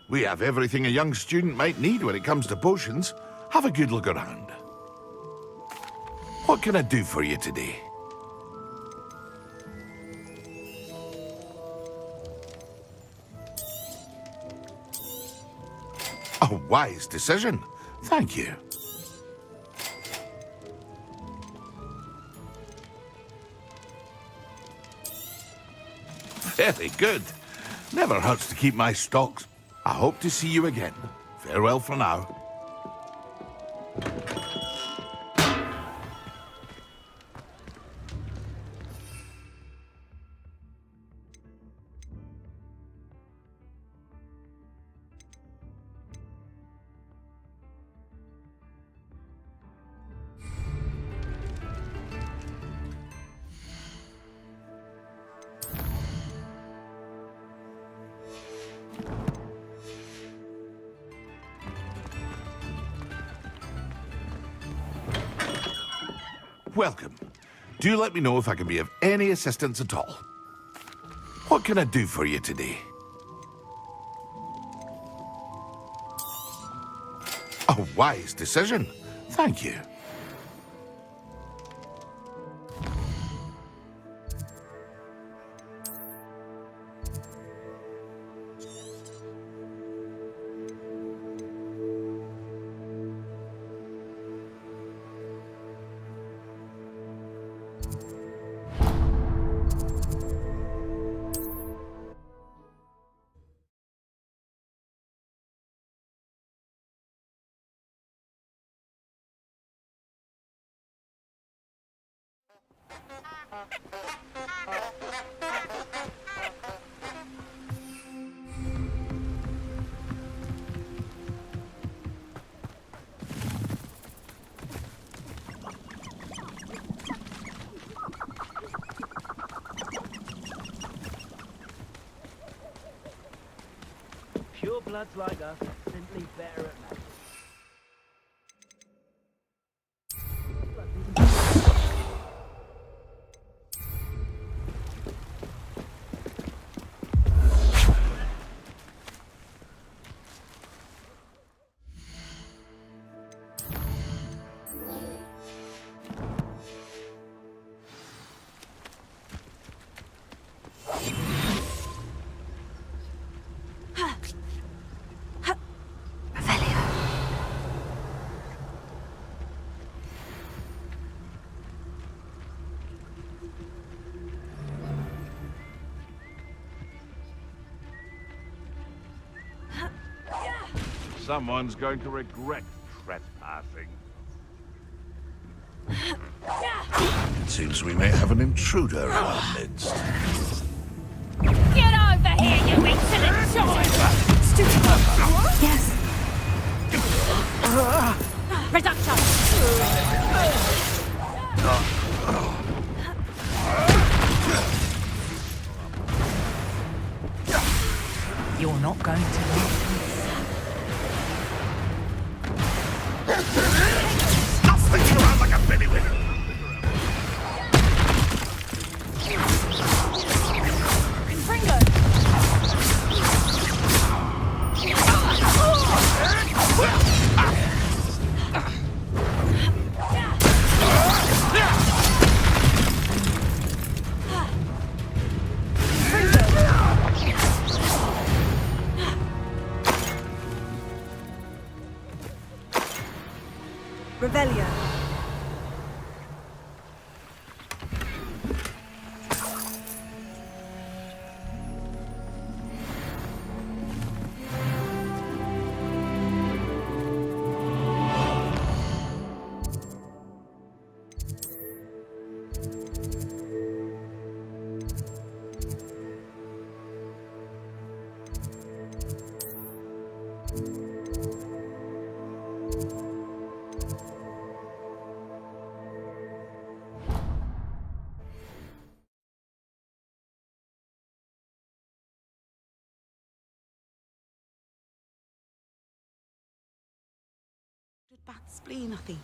We have everything a young student might need when it comes to potions. Have a good look around. What can I do for you today? A wise decision. Thank you. Very good. Never hurts to keep my stocks. I hope to see you again. Farewell for now. Welcome. Do let me know if I can be of any assistance at all. What can I do for you today? A wise decision. Thank you. Pure bloods like us are simply better at magic. Someone's going to regret trespassing. It seems we may have an intruder in our midst. Get over here, you insolent child! Stupid. Yes. Reduction. You're not going to like this. Stop thinking around like a bellywig! Revelio. bad spleen, I think.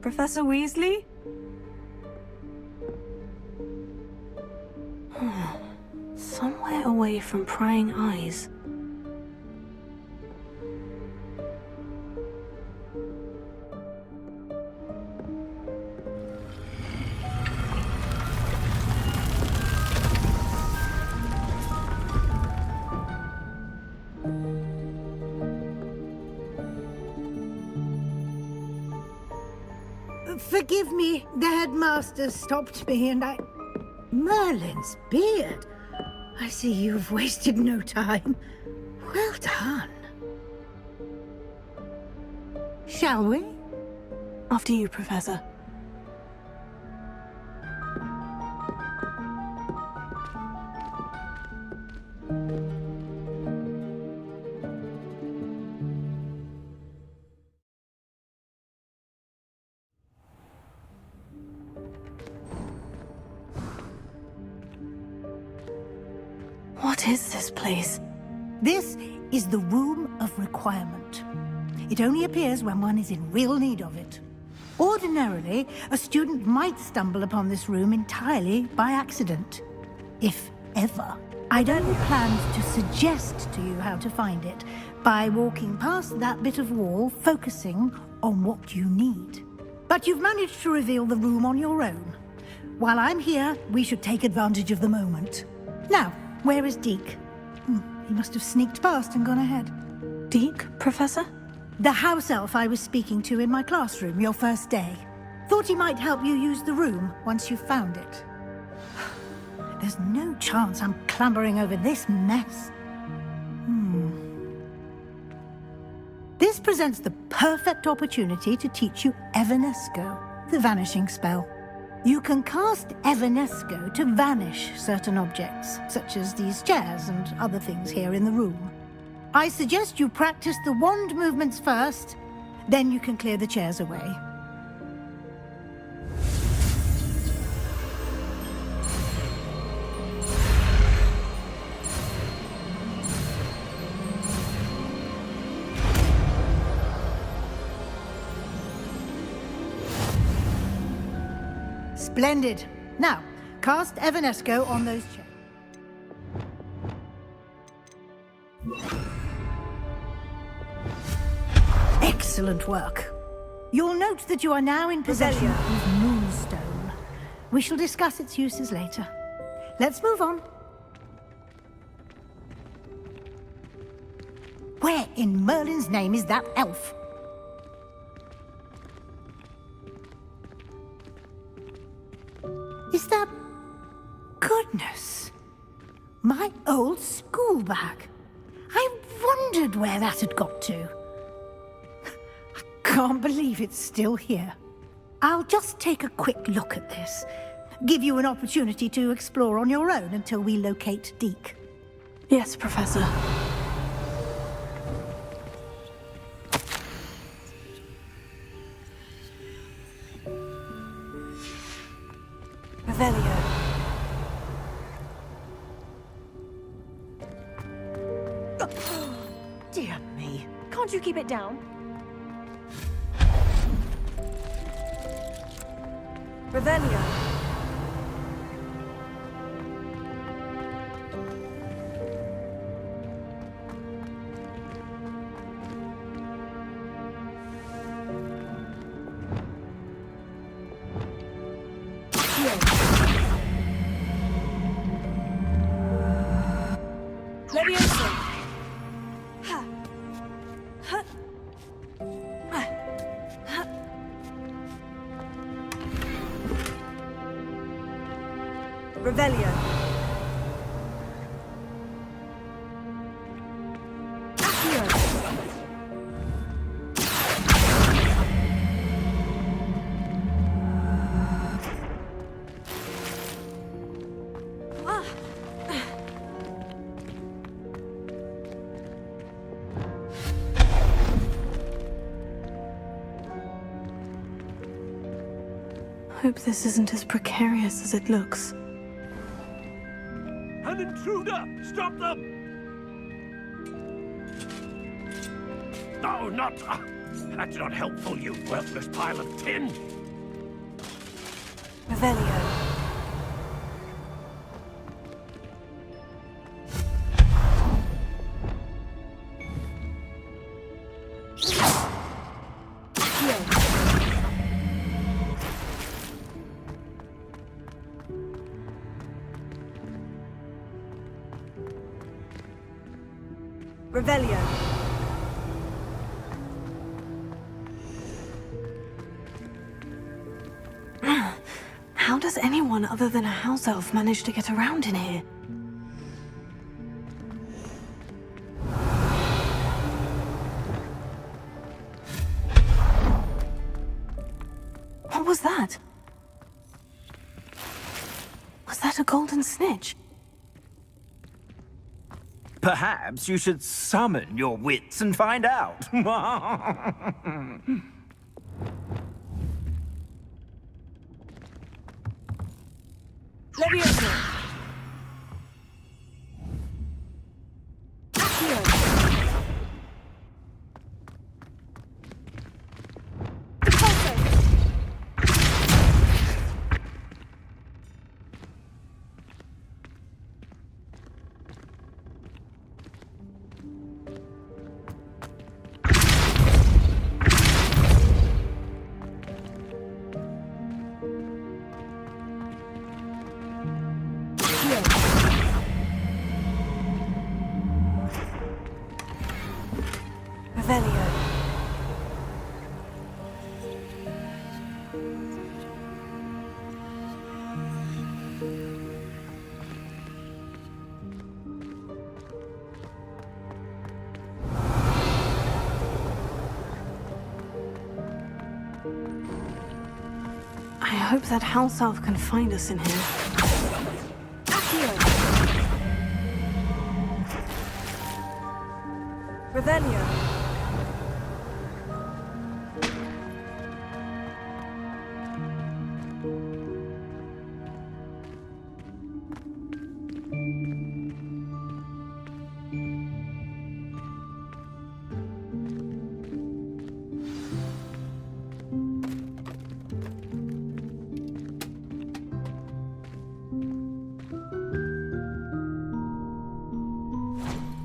Professor Weasley? Somewhere away from prying eyes. Forgive me, the headmaster stopped me and I... Merlin's beard! I see you've wasted no time. Well done. Shall we? After you, Professor. What is this place? This is the Room of Requirement. It only appears when one is in real need of it. Ordinarily, a student might stumble upon this room entirely by accident. If ever. I'd only planned to suggest to you how to find it by walking past that bit of wall, focusing on what you need. But you've managed to reveal the room on your own. While I'm here, we should take advantage of the moment. Now, where is Deke? He must have sneaked past and gone ahead. Deke, Professor? The house elf I was speaking to in my classroom your first day. Thought he might help you use the room once you've found it. There's no chance I'm clambering over this mess. This presents the perfect opportunity to teach you Evanesco, the vanishing spell. You can cast Evanesco to vanish certain objects, such as these chairs and other things here in the room. I suggest you practice the wand movements first, then you can clear the chairs away. Splendid. Now, cast Evanesco on those chairs. Excellent work. You'll note that you are now in possession of Moonstone. We shall discuss its uses later. Let's move on. Where in Merlin's name is that elf? goodness. My old school bag. I wondered where that had got to. I can't believe it's still here. I'll just take a quick look at this. Give you an opportunity to explore on your own until we locate Deke. Yes, Professor. Revelio. Dear me. Can't you keep it down? Revelio. Leviosa. Ha. Ha. Ha. Revelio. Accio. Hope this isn't as precarious as it looks. An intruder! Stop them! No, not... that's not helpful, you worthless pile of tin! Revelio. Revelio. How does anyone other than a house elf manage to get around in here? What was that? Was that a golden snitch? Perhaps you should summon your wits and find out. Leviosa. Revelio. I hope that house elf can find us in here. Accio. Revelio.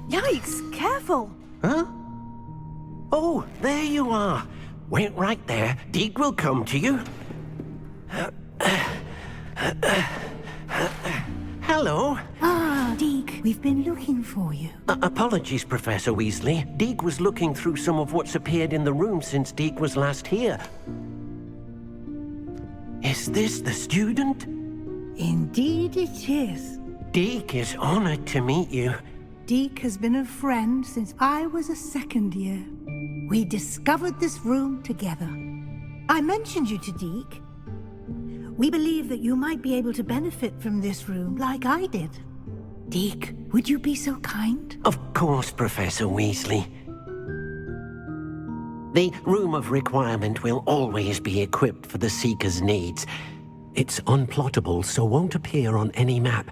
Yikes! Careful! Huh? Oh, there you are. Wait right there. Deke will come to you. Hello. Ah, Deke, we've been looking for you. Apologies, Professor Weasley. Deke was looking through some of what's appeared in the room since Deke was last here. Is this the student? Indeed it is. Deek is honored to meet you. Deke has been a friend since I was a second year. We discovered this room together. I mentioned you to Deke. We believe that you might be able to benefit from this room like I did. Deke, would you be so kind? Of course, Professor Weasley. The Room of Requirement will always be equipped for the Seeker's needs. It's unplottable, so won't appear on any map.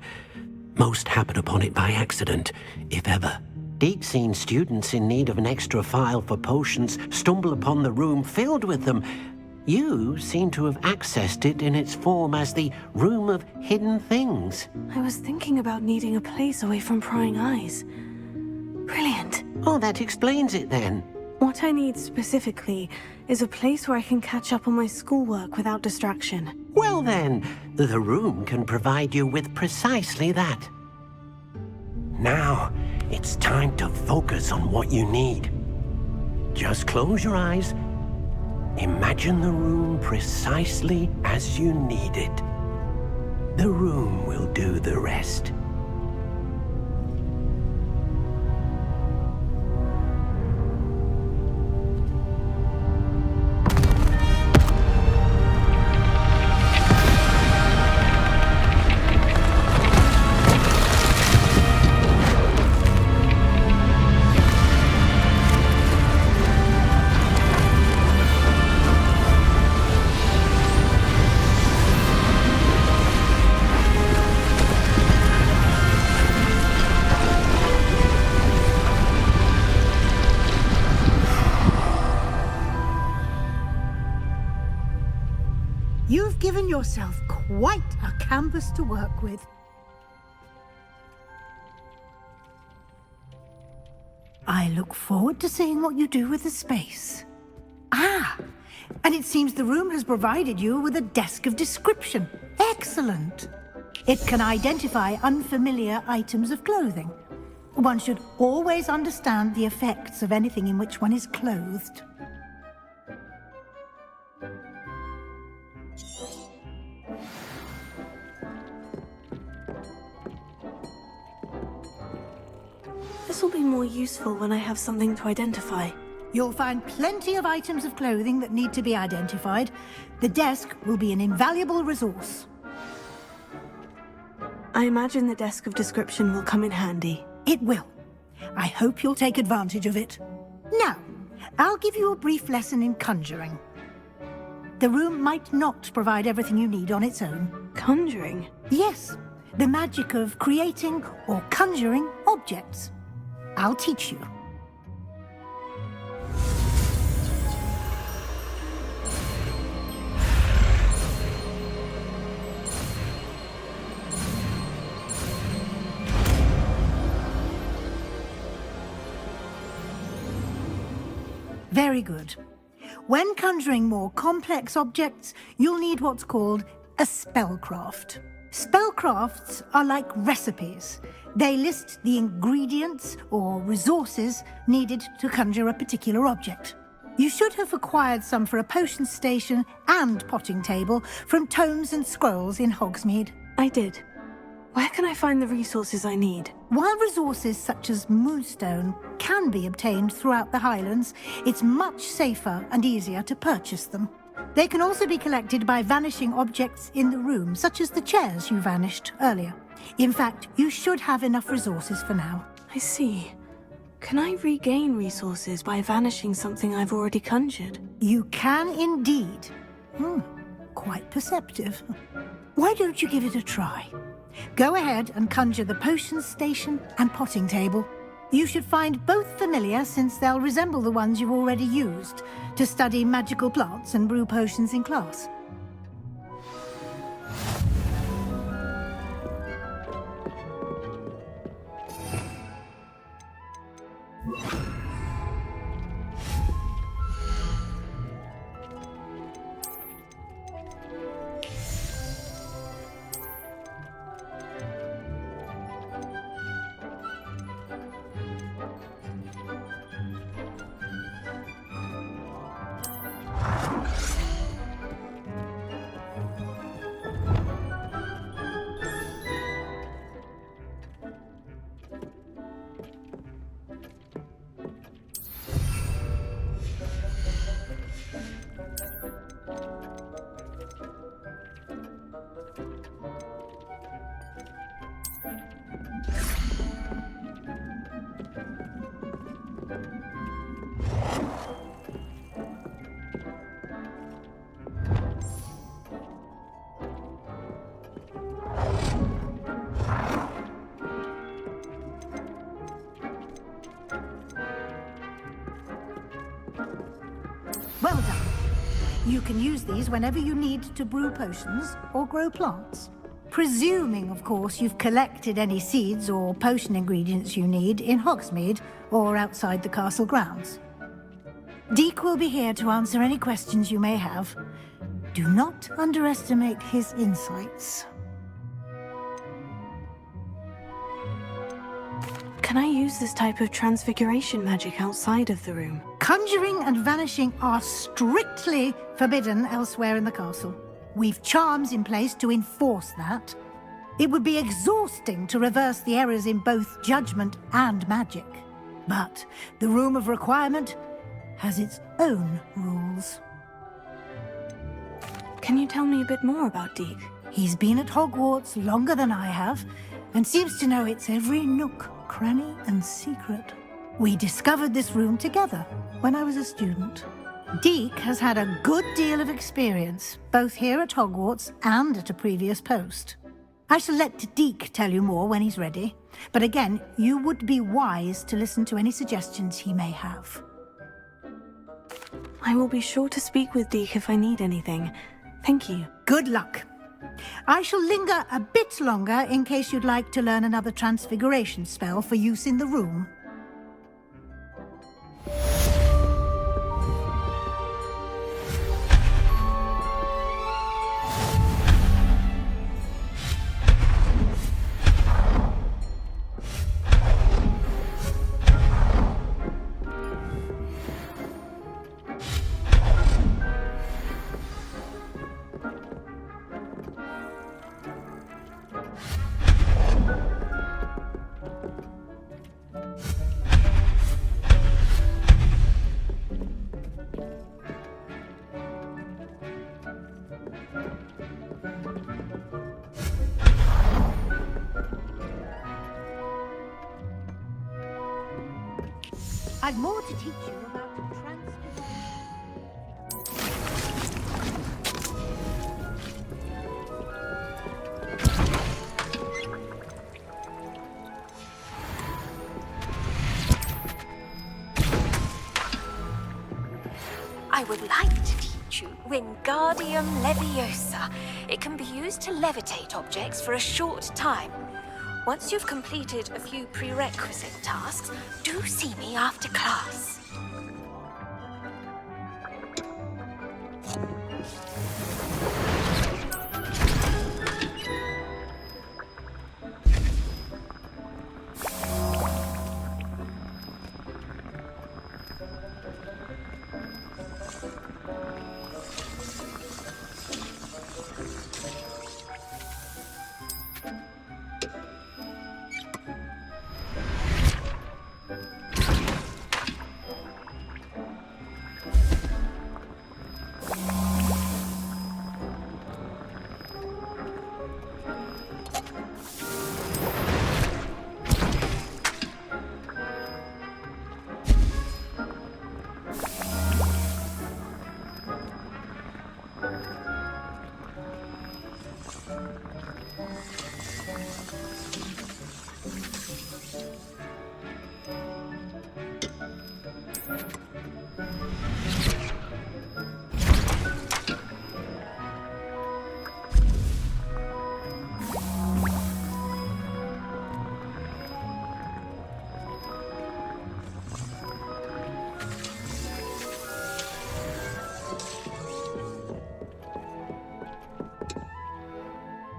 Most happen upon it by accident, if ever. Deke's seen students in need of an extra file for potions stumble upon the room filled with them. You seem to have accessed it in its form as the Room of Hidden Things. I was thinking about needing a place away from prying eyes. Brilliant. Oh, that explains it then. What I need specifically is a place where I can catch up on my schoolwork without distraction. Well then, the room can provide you with precisely that. Now, it's time to focus on what you need. Just close your eyes. Imagine the room precisely as you need it. The room will do the rest. You've given yourself quite a canvas to work with. I look forward to seeing what you do with the space. Ah, and it seems the room has provided you with a desk of description. Excellent. It can identify unfamiliar items of clothing. One should always understand the effects of anything in which one is clothed. This will be more useful when I have something to identify. You'll find plenty of items of clothing that need to be identified. The desk will be an invaluable resource. I imagine the desk of description will come in handy. It will. I hope you'll take advantage of it. Now, I'll give you a brief lesson in conjuring. The room might not provide everything you need on its own. Conjuring? Yes, the magic of creating or conjuring objects. I'll teach you. Very good. When conjuring more complex objects, you'll need what's called a spellcraft. Spellcrafts are like recipes. They list the ingredients or resources needed to conjure a particular object. You should have acquired some for a potion station and potting table from tomes and scrolls in Hogsmeade. I did. Where can I find the resources I need? While resources such as moonstone can be obtained throughout the Highlands, it's much safer and easier to purchase them. They can also be collected by vanishing objects in the room, such as the chairs you vanished earlier. In fact, you should have enough resources for now. I see. Can I regain resources by vanishing something I've already conjured? You can indeed. Quite perceptive. Why don't you give it a try? Go ahead and conjure the potion station and potting table. You should find both familiar, since they'll resemble the ones you've already used to study magical plants and brew potions in class. You can use these whenever you need to brew potions or grow plants. Presuming, of course, you've collected any seeds or potion ingredients you need in Hogsmeade or outside the castle grounds. Deek will be here to answer any questions you may have. Do not underestimate his insights. Can I use this type of transfiguration magic outside of the room? Conjuring and vanishing are strictly forbidden elsewhere in the castle. We've charms in place to enforce that. It would be exhausting to reverse the errors in both judgment and magic. But the Room of Requirement has its own rules. Can you tell me a bit more about Deek? He's been at Hogwarts longer than I have, and seems to know its every nook, cranny, and secret. We discovered this room together when I was a student. Deek has had a good deal of experience, both here at Hogwarts and at a previous post. I shall let Deek tell you more when he's ready, but again, you would be wise to listen to any suggestions he may have. I will be sure to speak with Deek if I need anything. Thank you. Good luck. I shall linger a bit longer in case you'd like to learn another transfiguration spell for use in the room. I've more to teach you about transfiguration. I would like to teach you Wingardium Leviosa. It can be used to levitate objects for a short time. Once you've completed a few prerequisite tasks, do see me after class.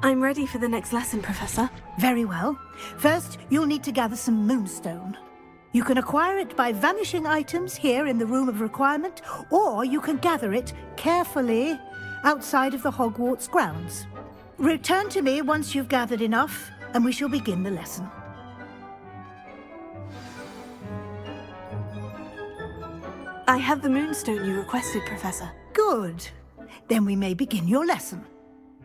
I'm ready for the next lesson, Professor. Very well. First, you'll need to gather some moonstone. You can acquire it by vanishing items here in the Room of Requirement, or you can gather it carefully outside of the Hogwarts grounds. Return to me once you've gathered enough, and we shall begin the lesson. I have the moonstone you requested, Professor. Good. Then we may begin your lesson.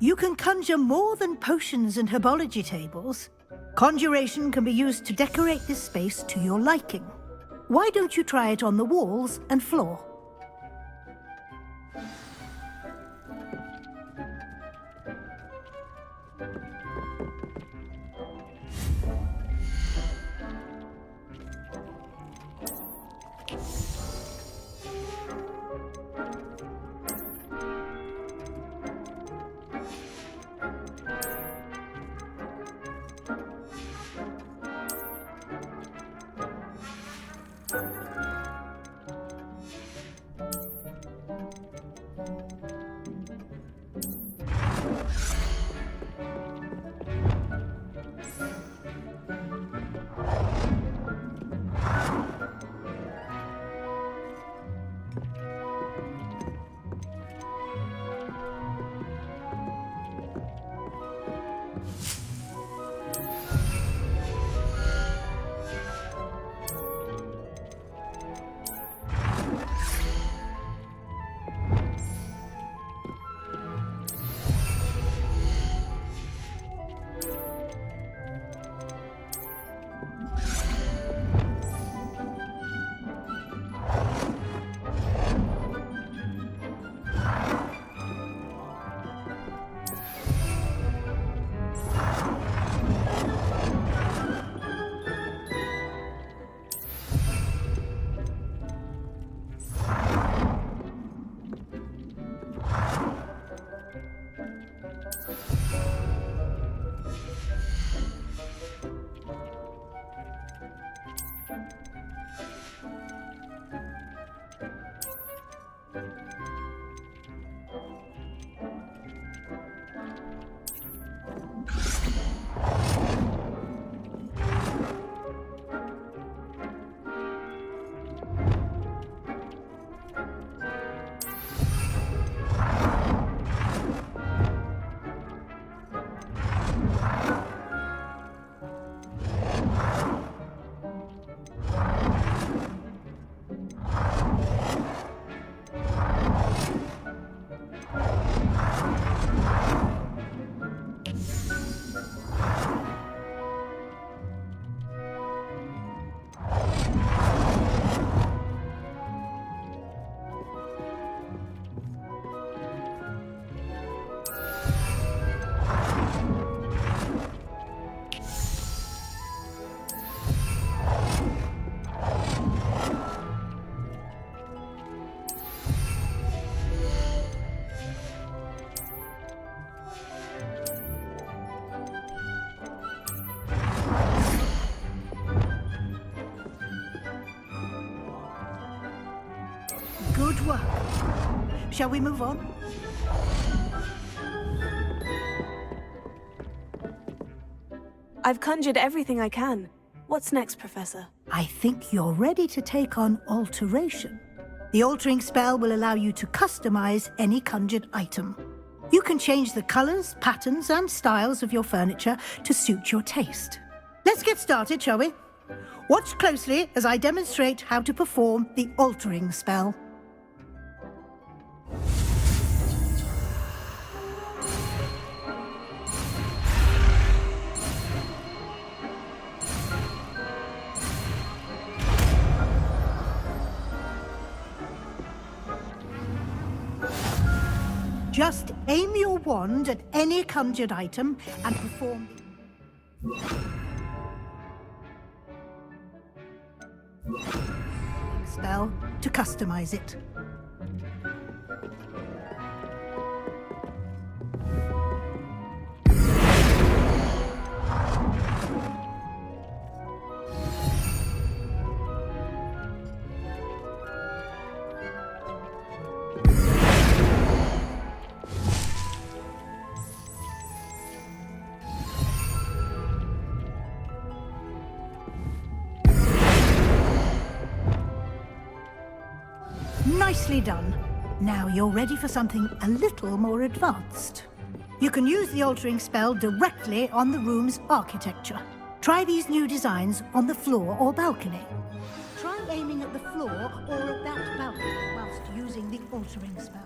You can conjure more than potions and herbology tables. Conjuration can be used to decorate this space to your liking. Why don't you try it on the walls and floor? work. Shall we move on? I've conjured everything I can. What's next, Professor? I think you're ready to take on alteration. The altering spell will allow you to customize any conjured item. You can change the colors, patterns, and styles of your furniture to suit your taste. Let's get started, shall we? Watch closely as I demonstrate how to perform the altering spell. Just aim your wand at any conjured item and perform the spell to customize it. Nicely done. Now you're ready for something a little more advanced. You can use the altering spell directly on the room's architecture. Try these new designs on the floor or balcony. Try aiming at the floor or at that balcony whilst using the altering spell.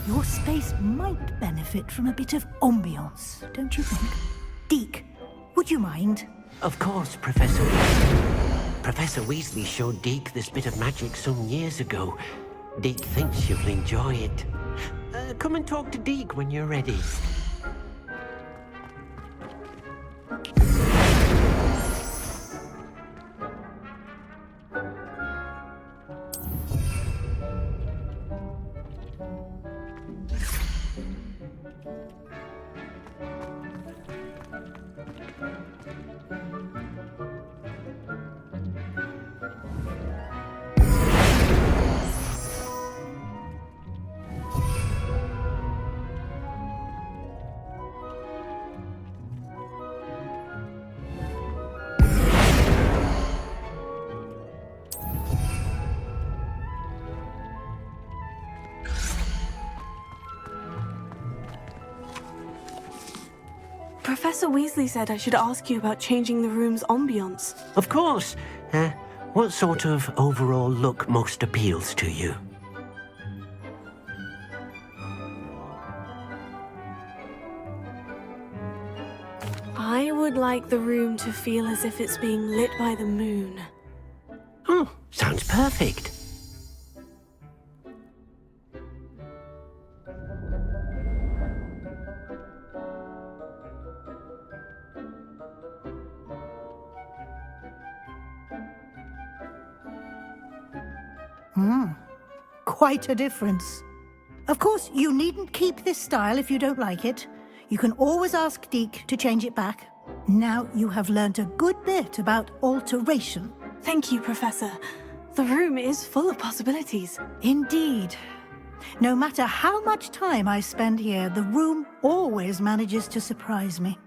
Your space might benefit from a bit of ambiance, don't you think? Deke, would you mind? Of course, Professor Weasley. Professor Weasley showed Deke this bit of magic some years ago. Deke thinks you'll enjoy it. Come and talk to Deke when you're ready. Professor Weasley said I should ask you about changing the room's ambiance. Of course. What sort of overall look most appeals to you? I would like the room to feel as if it's being lit by the moon. Oh, sounds perfect. Quite a difference. Of course, you needn't keep this style if you don't like it. You can always ask Deke to change it back. Now you have learnt a good bit about alteration. Thank you, Professor. The room is full of possibilities. Indeed. No matter how much time I spend here, the room always manages to surprise me.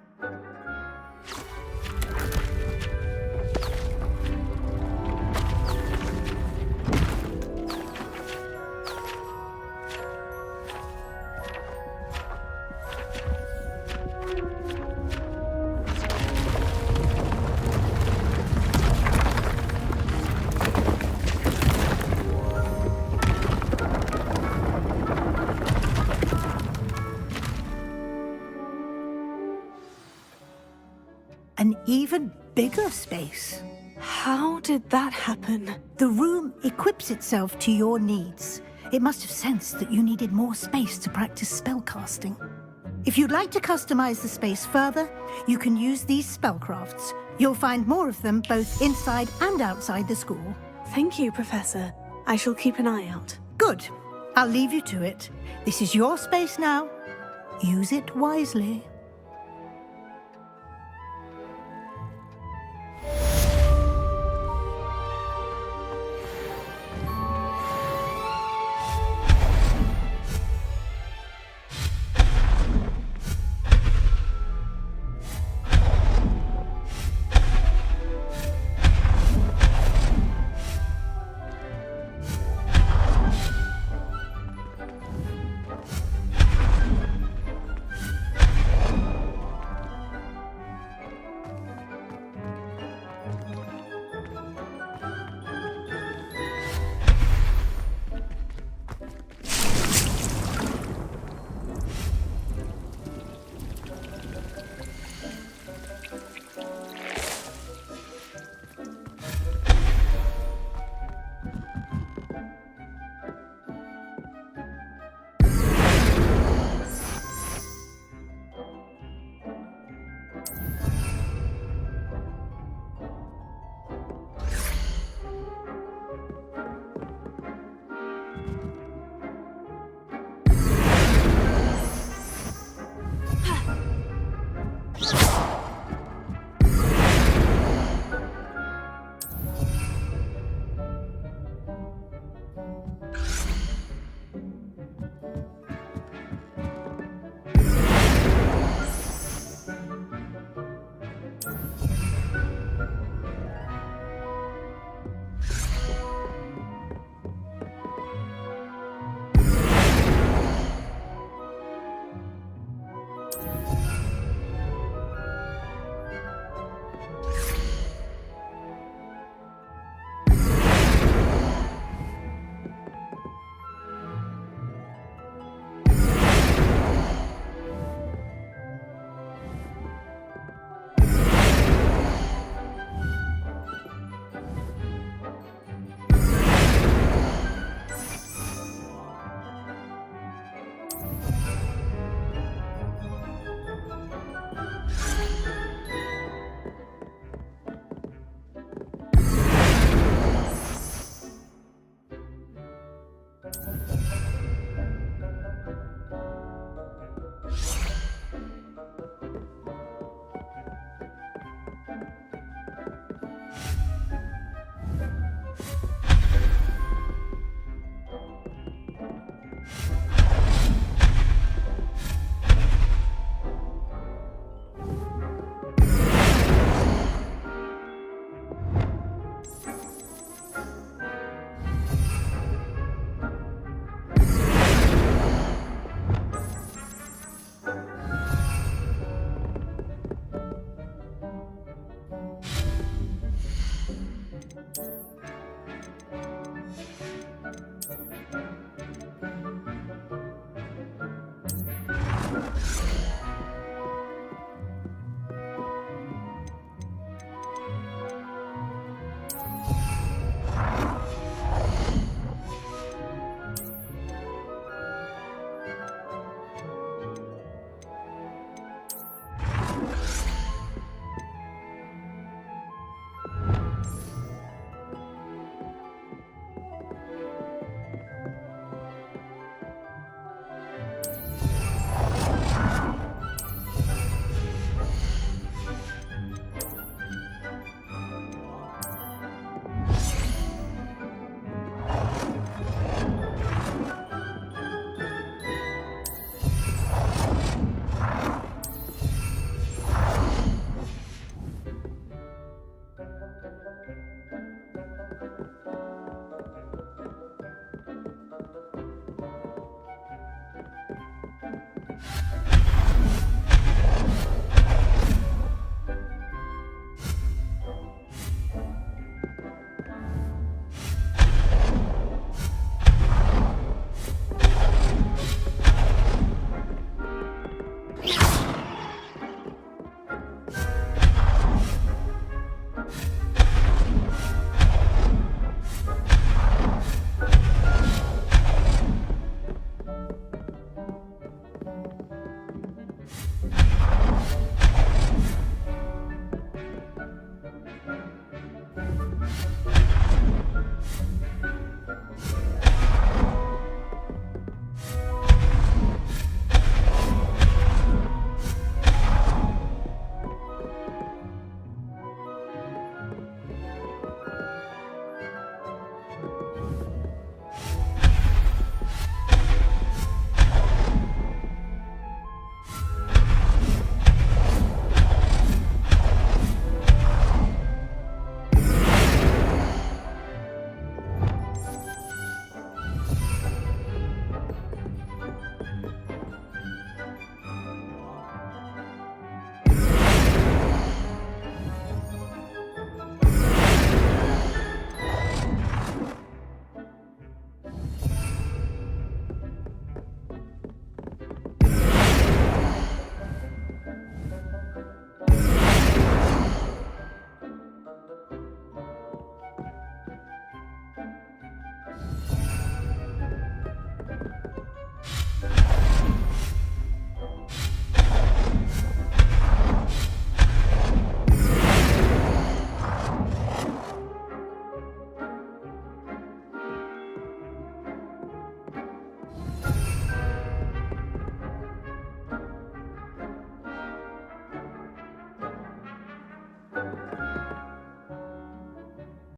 An even bigger space. How did that happen? The room equips itself to your needs. It must have sensed that you needed more space to practice spellcasting. If you'd like to customize the space further, you can use these spellcrafts. You'll find more of them both inside and outside the school. Thank you, Professor. I shall keep an eye out. Good. I'll leave you to it. This is your space now. Use it wisely.